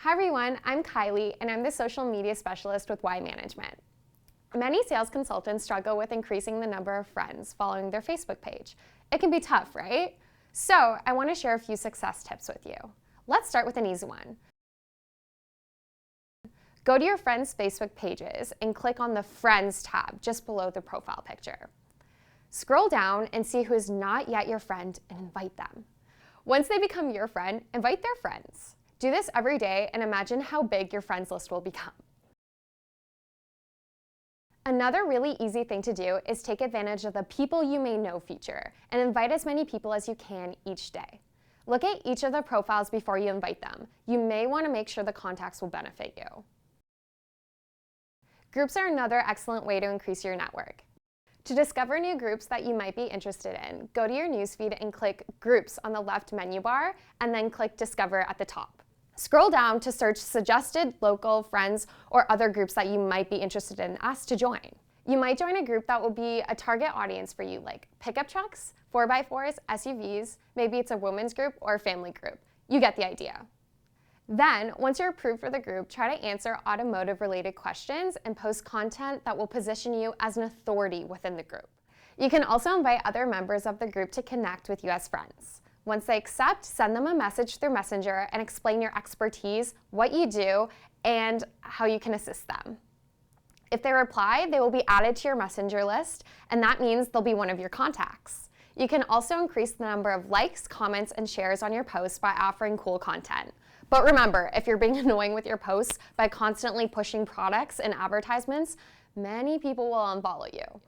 Hi everyone, I'm Kylie and I'm the social media specialist with Wye Management. Many sales consultants struggle with increasing the number of friends following their Facebook page. It can be tough, right? So I want to share a few success tips with you. Let's start with an easy one. Go to your friends' Facebook pages and click on the Friends tab just below the profile picture. Scroll down and see who is not yet your friend and invite them. Once they become your friend, invite their friends. Do this every day and imagine how big your friends list will become. Another really easy thing to do is take advantage of the People You May Know feature and invite as many people as you can each day. Look at each of the profiles before you invite them. You may want to make sure the contacts will benefit you. Groups are another excellent way to increase your network. To discover new groups that you might be interested in, go to your newsfeed and click Groups on the left menu bar, and then click Discover at the top. Scroll down to search suggested local friends or other groups that you might be interested in. Ask to join. You might join a group that will be a target audience for you, like pickup trucks, 4x4s, SUVs, maybe it's a women's group or a family group. You get the idea. Then, once you're approved for the group, try to answer automotive-related questions and post content that will position you as an authority within the group. You can also invite other members of the group to connect with you as friends. Once they accept, send them a message through Messenger and explain your expertise, what you do, and how you can assist them. If they reply, they will be added to your Messenger list, and that means they'll be one of your contacts. You can also increase the number of likes, comments, and shares on your posts by offering cool content. But remember, if you're being annoying with your posts by constantly pushing products and advertisements, many people will unfollow you.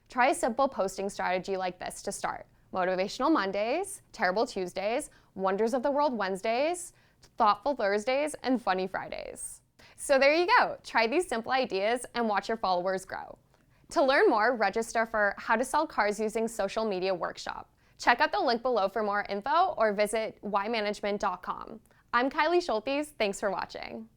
Try a simple posting strategy like this to start. Motivational Mondays, Terrible Tuesdays, Wonders of the World Wednesdays, Thoughtful Thursdays, and Funny Fridays. So there you go. Try these simple ideas and watch your followers grow. To learn more, register for How to Sell Cars Using Social Media Workshop. Check out the link below for more info or visit wyemanagement.com. I'm Kylie Schultes. Thanks for watching.